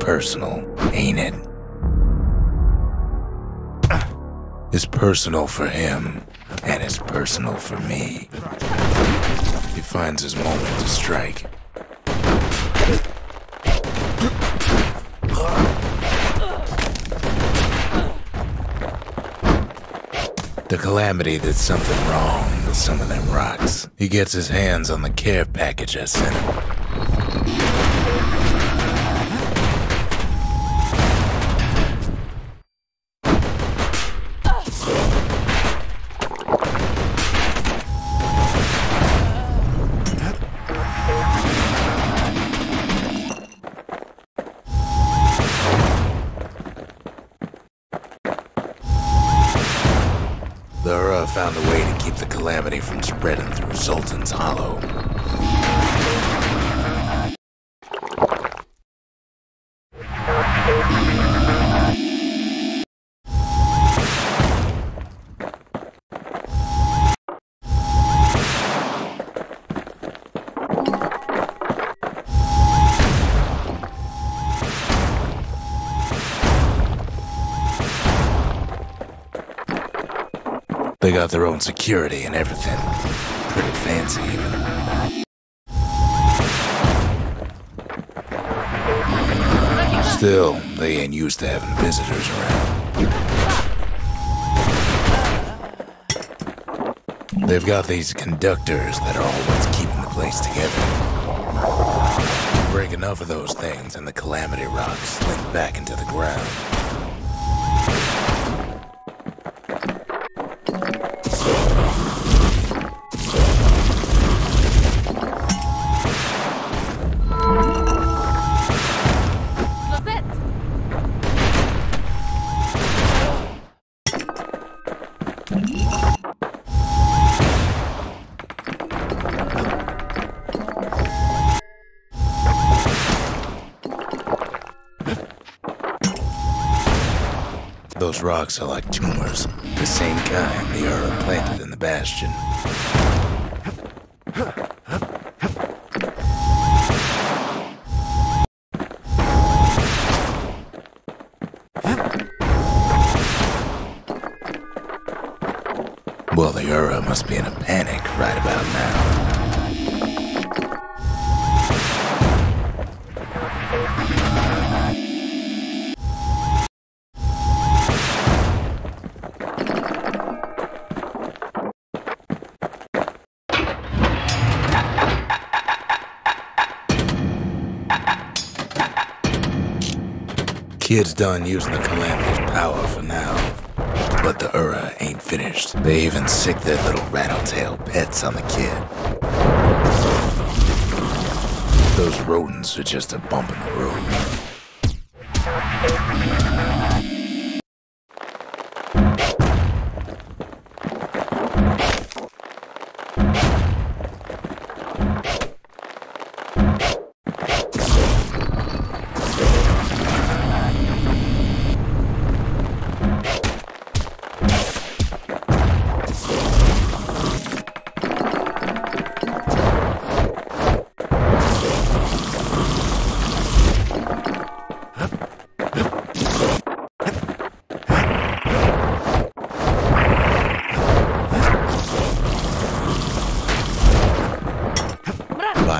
personal, ain't it? It's personal for him, and it's personal for me. He finds his moment to strike. The Calamity did something wrong with some of them rocks. He gets his hands on the care package I sent him. Found a way to keep the Calamity from spreading through Sultan's Hollow. They got their own security and everything. Pretty fancy, even. Still, they ain't used to having visitors around. They've got these conductors that are always keeping the place together. Break enough of those things and the Calamity rocks slink back into the ground. Those rocks are like tumors, the same kind the Ura planted in the Bastion. Well, the Ura must be in a panic right about now. Kid's done using the Calamity's power for now, but the Ura ain't finished. They even sick their little rattletail pets on the kid. Those rodents are just a bump in the road.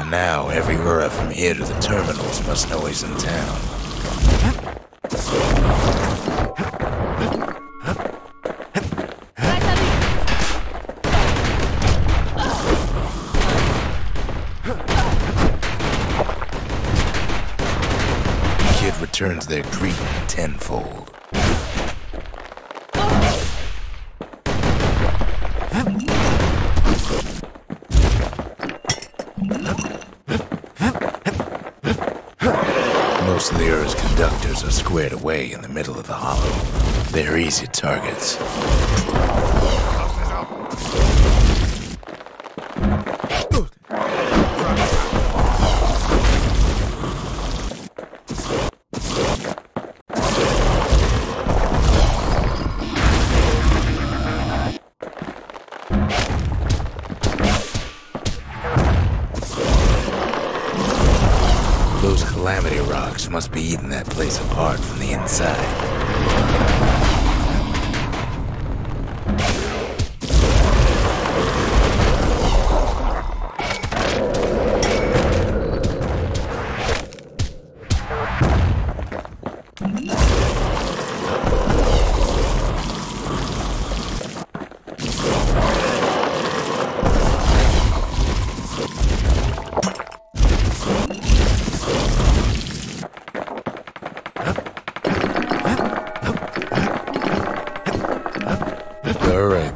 Now, every Ura from here to the terminals must know he's in town. Kid returns their greeting tenfold. Most of the Ura's conductors are squared away in the middle of the hollow. They're easy targets. Those Calamity rocks Rucks must be eating that place apart from the inside.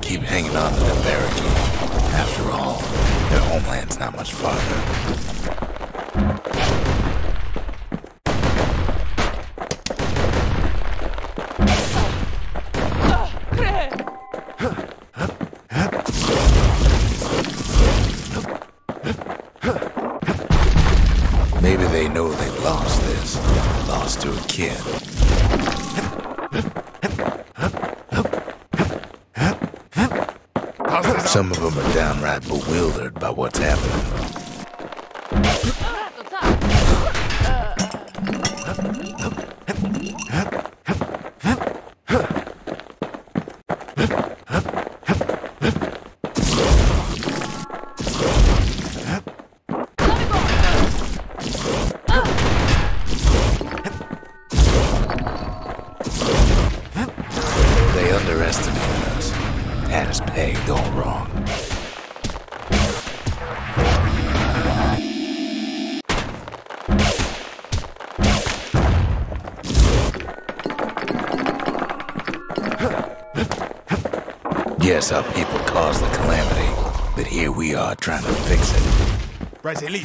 Keep hanging on to the barricade. After all, their homeland's not much farther. Maybe they know they've lost this. Lost to a kid. Some of them are downright bewildered by what's happening. They underestimated us. Had us pegged all wrong. Yes, our people caused the calamity, but here we are trying to fix it. Brazilian.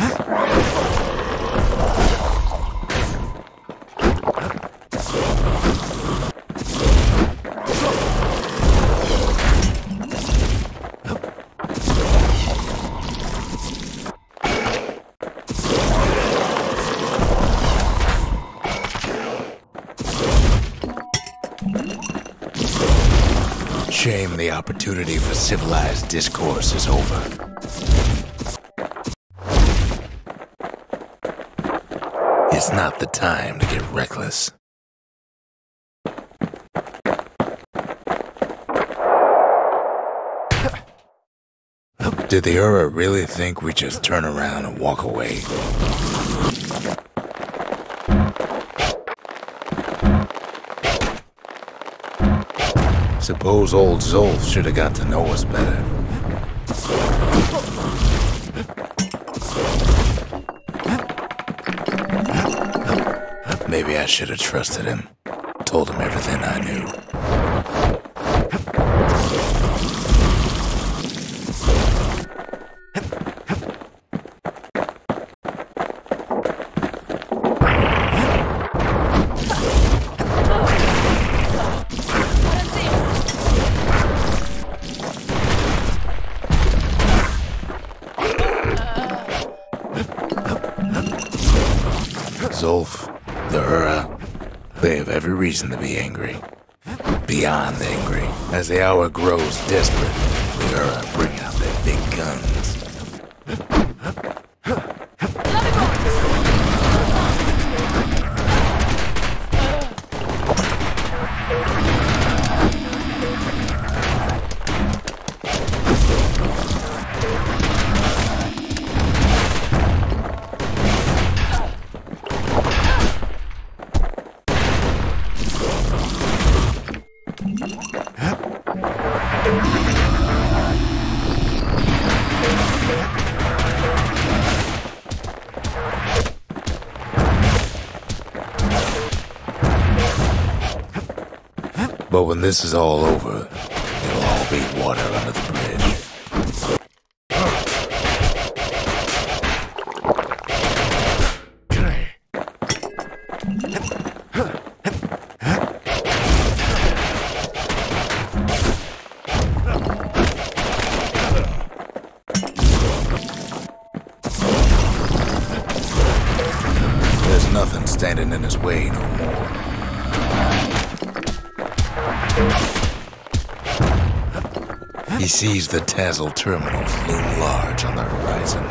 Shame the opportunity for civilized discourse is over. It's not the time to get reckless. Did the Ura really think we just turn around and walk away? Suppose old Zolf should have got to know us better. Maybe I should have trusted him. Told him everything I knew. Zolf, the Ura, they have every reason to be angry. Beyond angry. As the hour grows desperate, the Ura bring out their big guns. But when this is all over, it'll all be water under the bridge. There's nothing standing in his way no more. He sees the Tazzle terminals loom large on the horizon.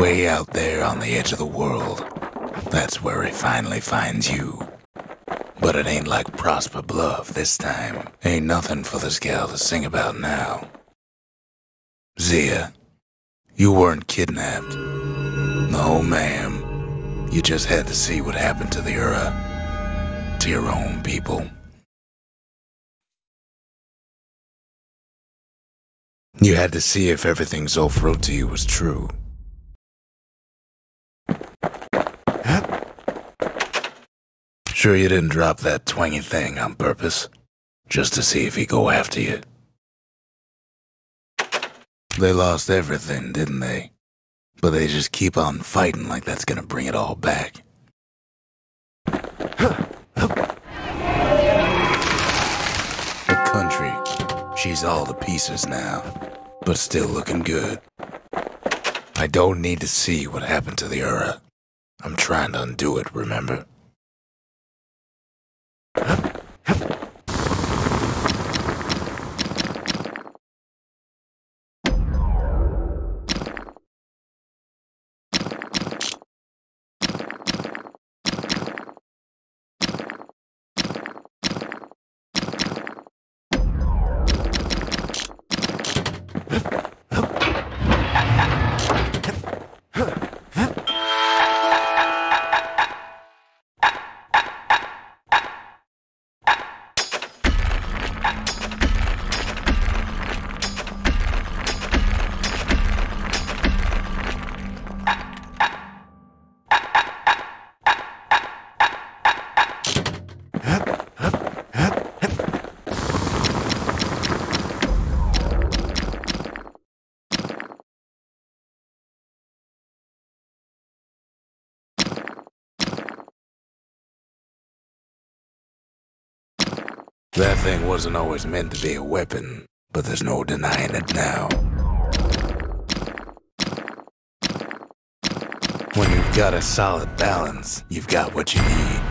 way out there on the edge of the world. That's where he finally finds you. But it ain't like Prosper Bluff this time. Ain't nothing for this gal to sing about now. Zia, you weren't kidnapped. No, ma'am. You just had to see what happened to the Ura. To your own people. You had to see if everything Zulf wrote to you was true. Sure you didn't drop that twangy thing on purpose? Just to see if he'd go after you? They lost everything, didn't they? But they just keep on fighting like that's gonna bring it all back. The country. She's all to pieces now, but still looking good. I don't need to see what happened to the Ura. I'm trying to undo it, remember? That thing wasn't always meant to be a weapon, but there's no denying it now. When you've got a solid balance, you've got what you need.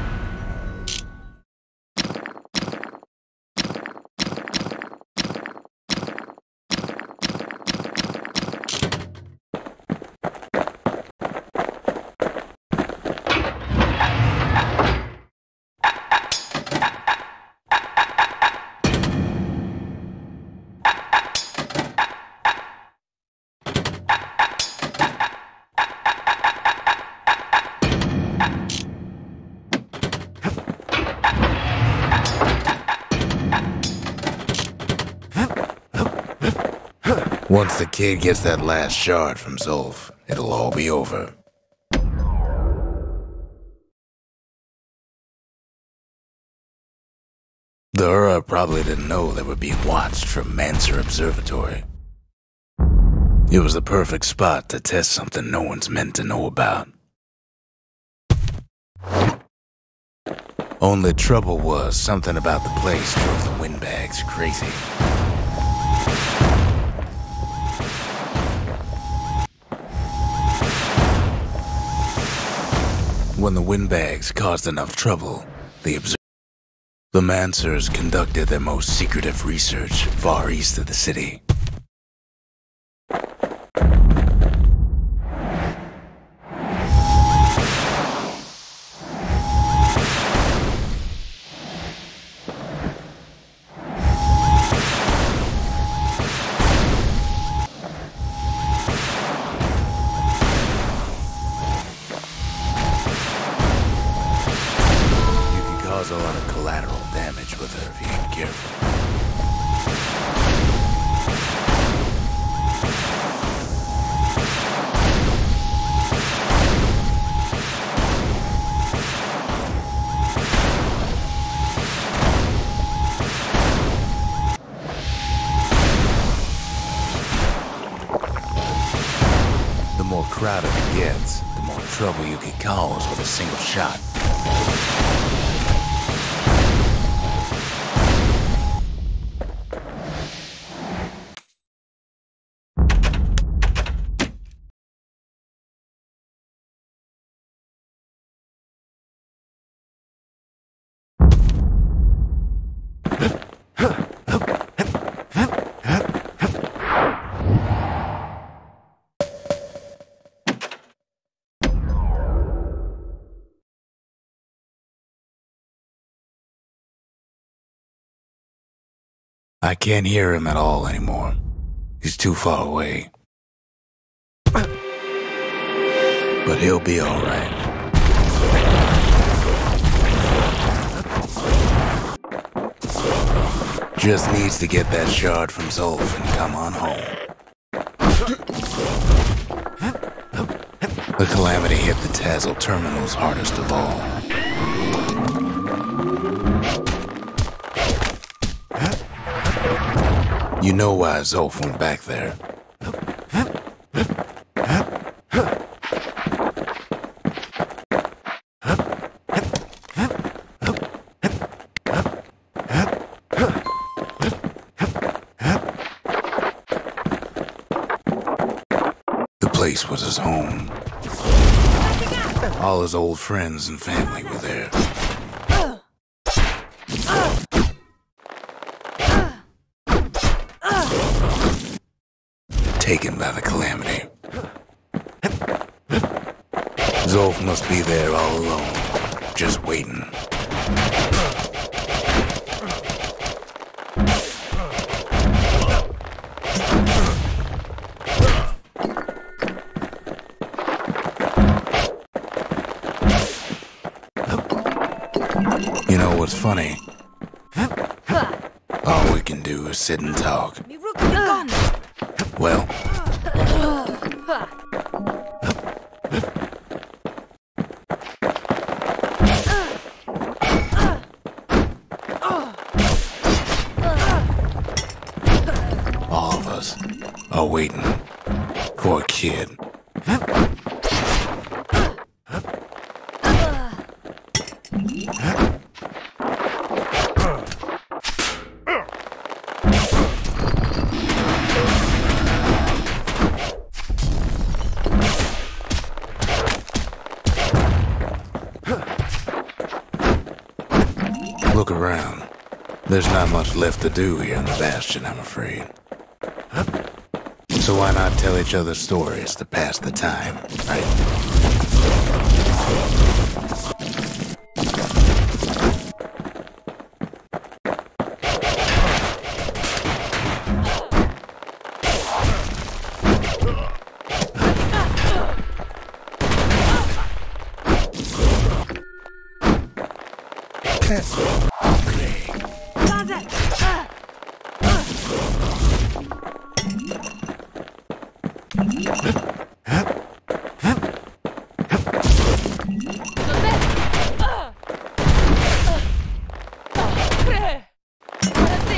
Once the kid gets that last shard from Zulf, it'll all be over. The Ura probably didn't know they were being watched from Mancer Observatory. It was the perfect spot to test something no one's meant to know about. Only trouble was something about the place drove the windbags crazy. When the windbags caused enough trouble, the Mancers conducted their most secretive research far east of the city. Cause a lot of collateral damage with her if you ain't careful. The more crowded it gets, the more trouble you can cause with a single shot. I can't hear him at all anymore. He's too far away. But he'll be all right. Just needs to get that shard from Zolf and come on home. The Calamity hit the Tassel terminals hardest of all. You know why Zolf went back there. The place was his home. All his old friends and family were there. Taken by the Calamity. Zolf must be there all alone, just waiting. You know what's funny? All we can do is sit and talk. Well, all of us are waiting for a kid. Look around. There's not much left to do here in the Bastion, I'm afraid. So why not tell each other stories to pass the time, right?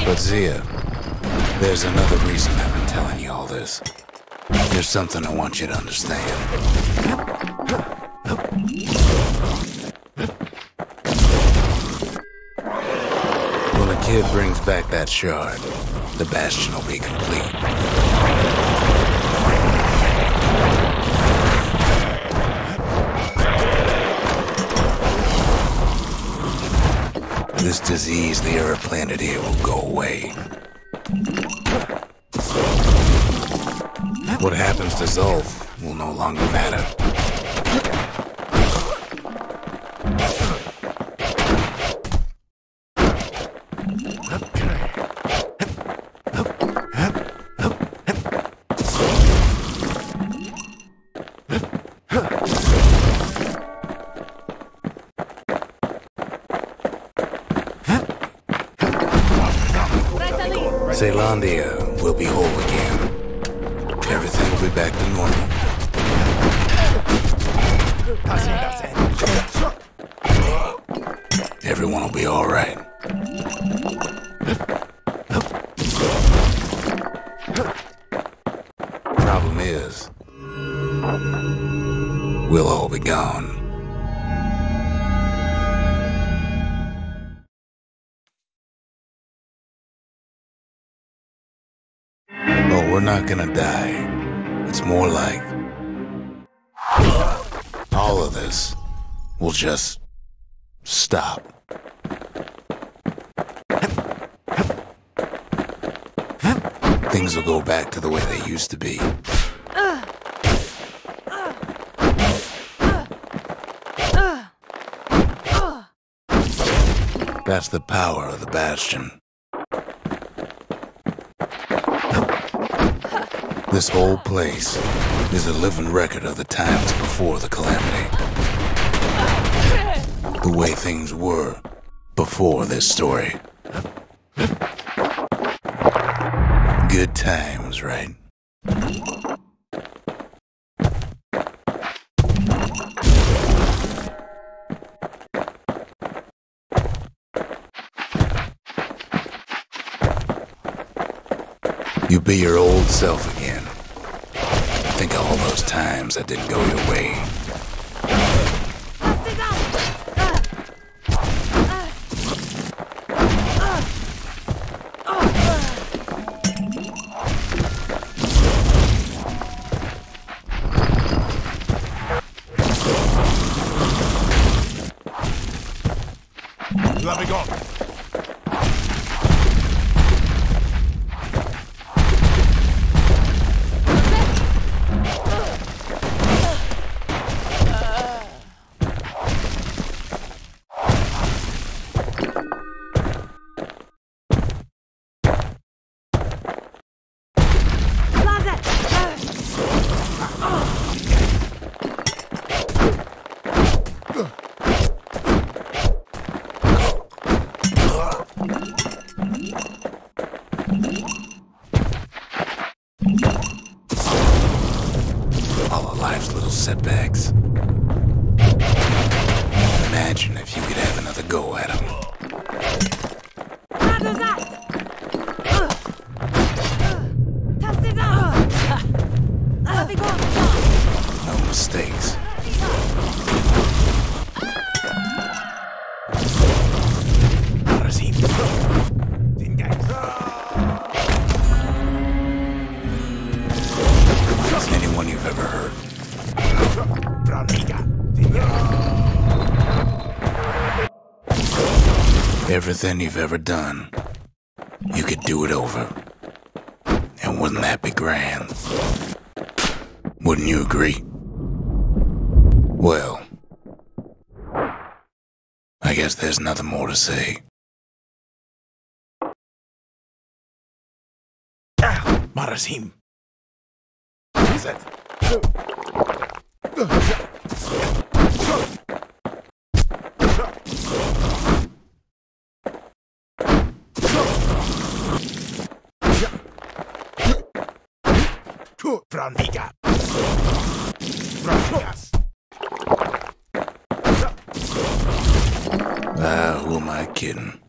But Zia, there's another reason I've been telling you all this. There's something I want you to understand. When a kid brings back that shard, the Bastion will be complete. This disease the Earth planet here will go away. What happens to Zolf will no longer matter. Caelondia will be whole again. Everything will be back to normal. Everyone will be all right. Problem is, we'll all be gone. Oh, we're not gonna die. It's more like all of this will just stop. Things will go back to the way they used to be. That's the power of the Bastion. This whole place is a living record of the times before the Calamity. The way things were before this story. Good times, right? You be your old self again. Think of all those times that didn't go your way. Let me go. All of life's little setbacks. Imagine if you could have another go at them. No mistakes. Is anyone you've ever heard? Everything you've ever done, you could do it over. And wouldn't that be grand? Wouldn't you agree? Well, I guess there's nothing more to say. Marasim. Frandiga. Who am I kidding?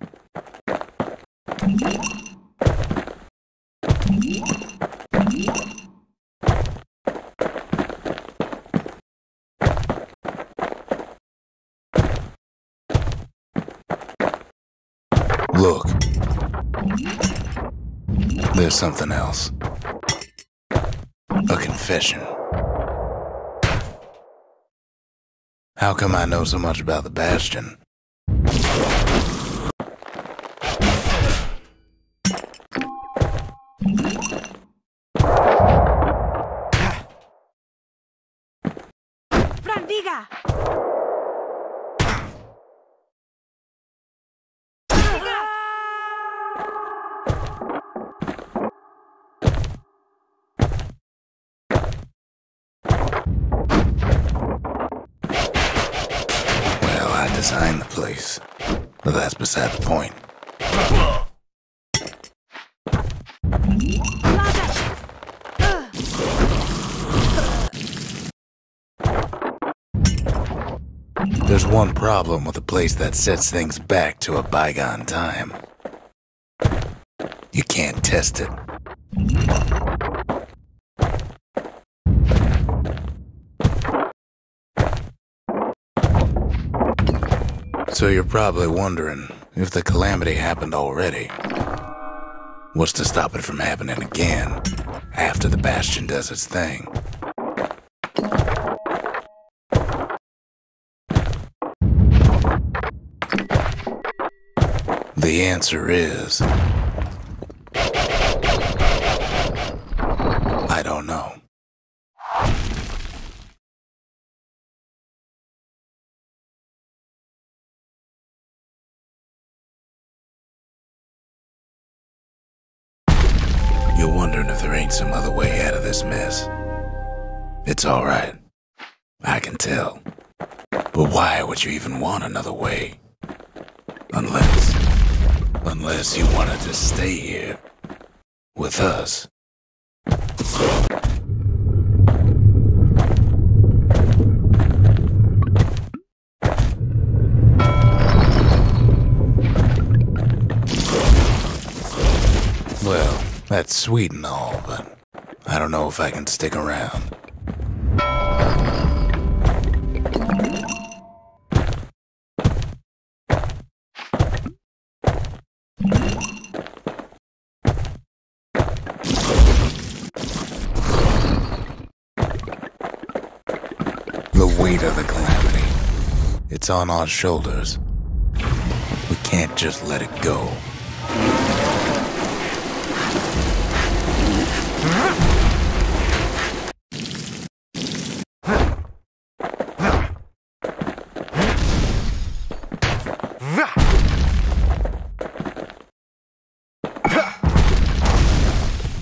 Look. There's something else. A confession. How come I know so much about the Bastion? Frandiga! Designed the place, but that's beside the point. There's one problem with a place that sets things back to a bygone time. You can't test it. So you're probably wondering if the Calamity happened already. What's to stop it from happening again after the Bastion does its thing? The answer is... I don't know. You're wondering if there ain't some other way way out of this mess. It's alright. I can tell. But why would you even want another way? Unless you wanted to stay here with us. Well, that's sweet and all, but I don't know if I can stick around. The weight of the Calamity. It's on our shoulders. We can't just let it go.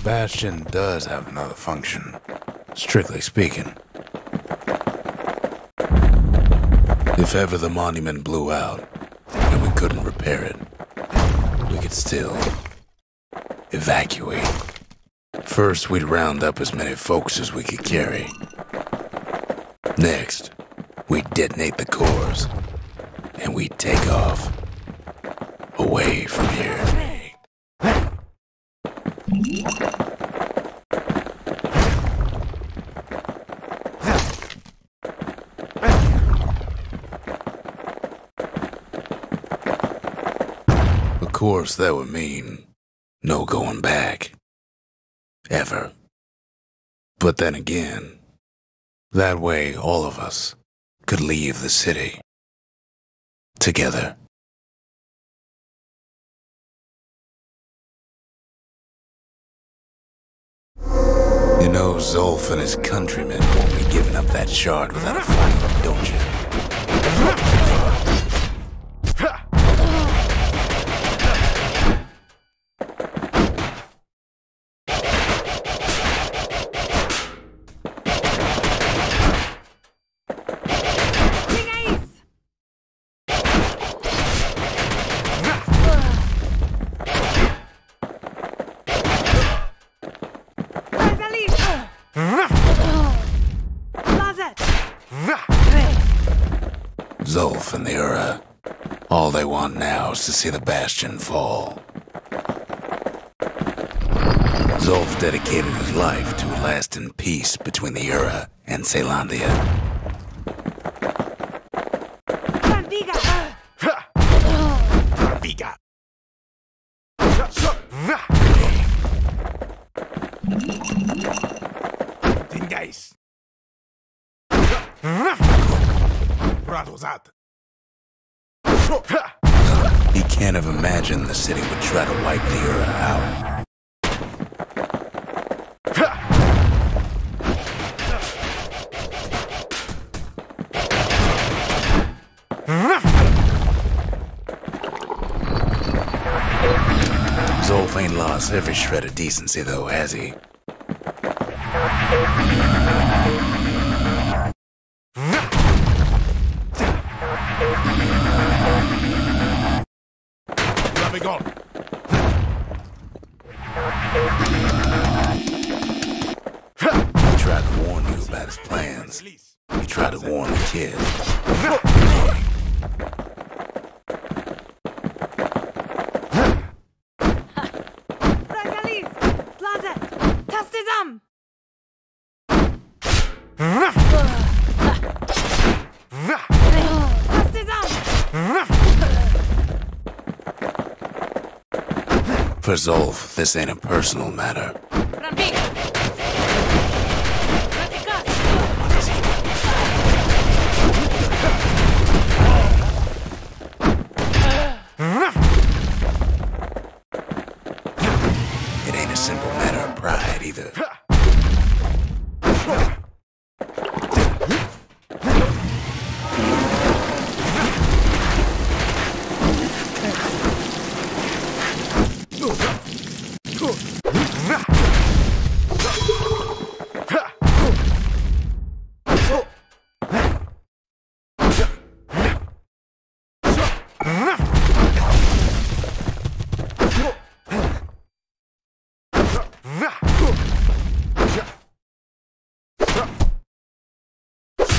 Bastion does have another function, strictly speaking. If ever the monument blew out and we couldn't repair it, we could still evacuate. First, we'd round up as many folks as we could carry. Next, we'd detonate the cores, and we'd take off away from here. Of course, that would mean no going back. Ever. But then again, that way all of us could leave the city. Together. You know Zolf and his countrymen won't be giving up that shard without a fight, don't you? Zolf and the Ura, all they want now is to see the Bastion fall. Zolf dedicated his life to a lasting peace between the Ura and Caelondia. He can't have imagined the city would try to wipe the Ura out. Zolf ain't lost every shred of decency though, has he? Gone. He tried to warn you about his plans. He tried to warn the kid. For Zolf, this ain't a personal matter. It ain't a simple matter of pride either.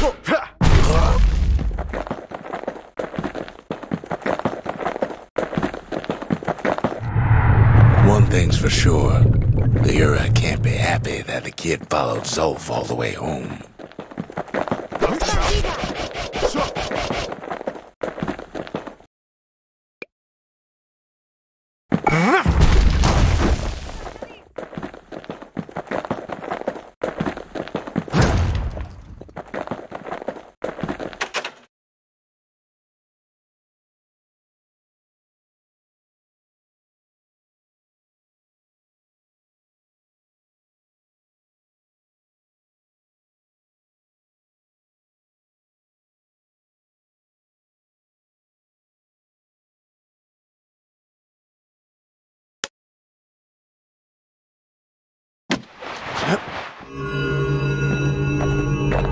One thing's for sure, the Ura can't be happy that the kid followed Zolf all the way home.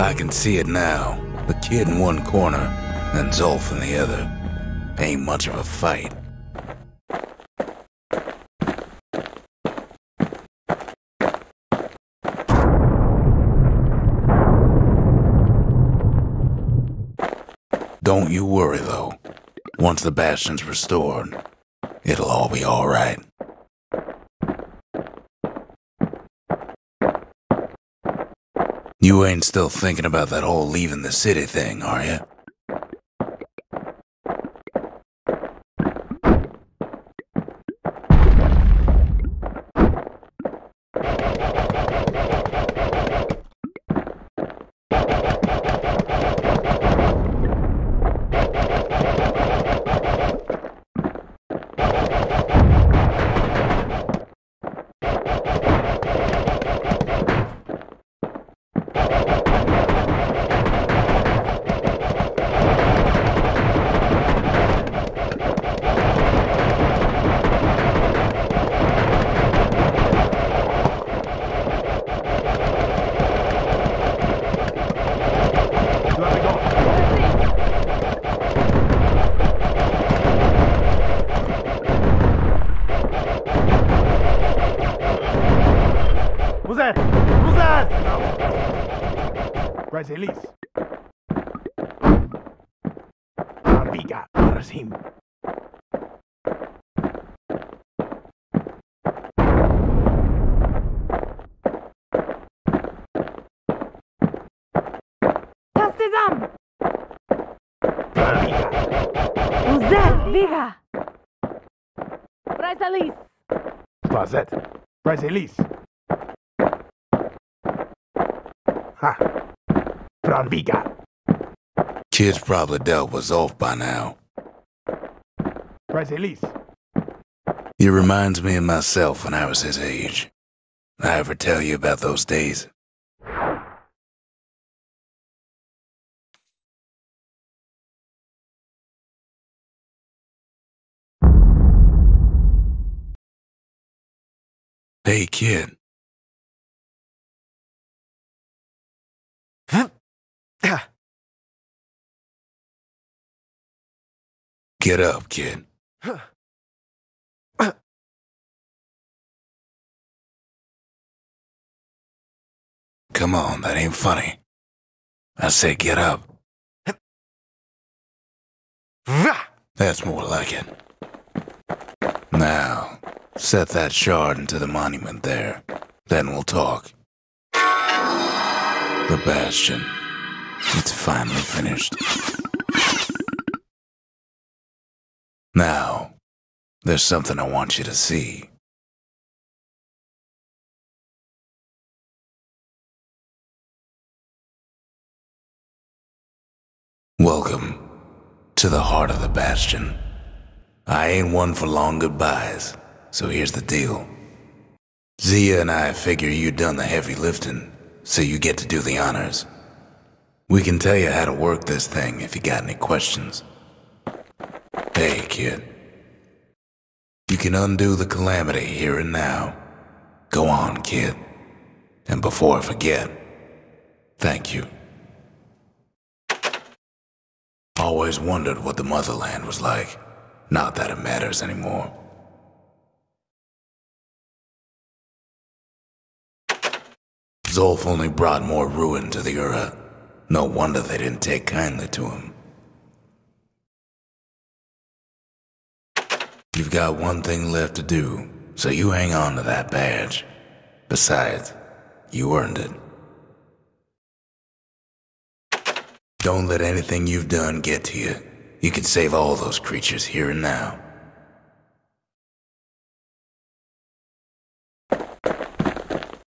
I can see it now. The kid in one corner, and Zolf in the other. Ain't much of a fight. Don't you worry, though. Once the Bastion's restored, it'll all be alright. You ain't still thinking about that whole leaving the city thing, are you? Elise. Viga, Marasim. Tastizam! Uzet, Viga! Bryce Elise! Spazet. Bryce Elise. Ha! Viga. Kid's probably dealt with Zolf by now. Bryce Elise. He reminds me of myself when I was his age. I ever tell you about those days? Hey, kid. Get up, kid. Come on, that ain't funny. I say get up. That's more like it. Now, set that shard into the monument there. Then we'll talk. The Bastion. It's finally finished. Now, there's something I want you to see. Welcome to the heart of the Bastion. I ain't one for long goodbyes, so here's the deal. Zia and I figure you done the heavy lifting, so you get to do the honors. We can tell you how to work this thing if you got any questions. Hey, kid. You can undo the Calamity here and now. Go on, kid. And before I forget, thank you. Always wondered what the motherland was like. Not that it matters anymore. Zolf only brought more ruin to the Ura. No wonder they didn't take kindly to him. You've got one thing left to do, so you hang on to that badge. Besides, you earned it. Don't let anything you've done get to you. You can save all those creatures here and now.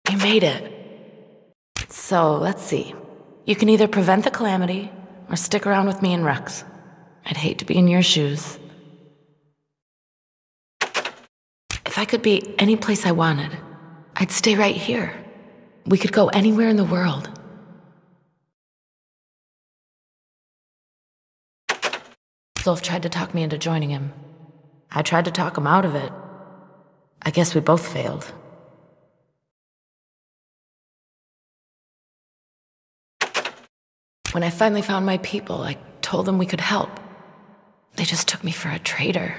You made it. So, let's see. You can either prevent the Calamity, or stick around with me and Rucks. I'd hate to be in your shoes. If I could be any place I wanted, I'd stay right here. We could go anywhere in the world. Zulf tried to talk me into joining him. I tried to talk him out of it. I guess we both failed. When I finally found my people, I told them we could help. They just took me for a traitor.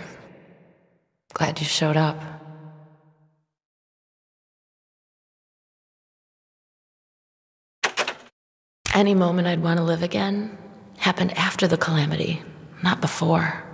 Glad you showed up. Any moment I'd want to live again happened after the Calamity, not before.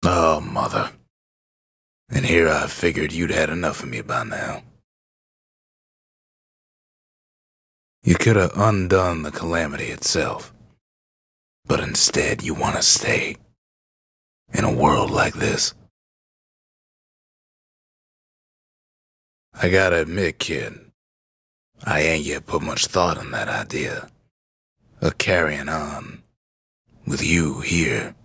Oh, mother. And here I figured you'd had enough of me by now. You could have undone the Calamity itself. But instead you want to stay. In a world like this. I gotta admit, kid, I ain't yet put much thought in that idea. Of carrying on. With you here.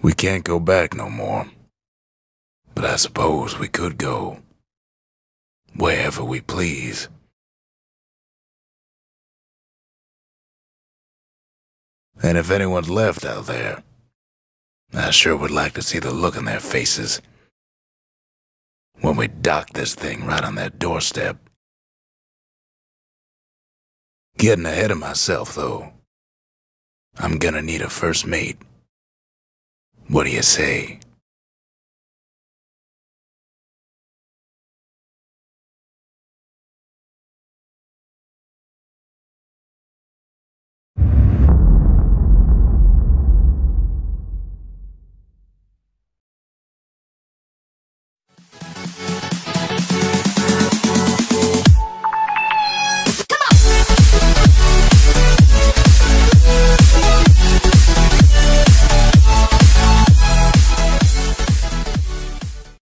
We can't go back no more. But I suppose we could go. Wherever we please. And if anyone's left out there, I sure would like to see the look in their faces when we dock this thing right on their doorstep. Getting ahead of myself, though. I'm gonna need a first mate. What do you say?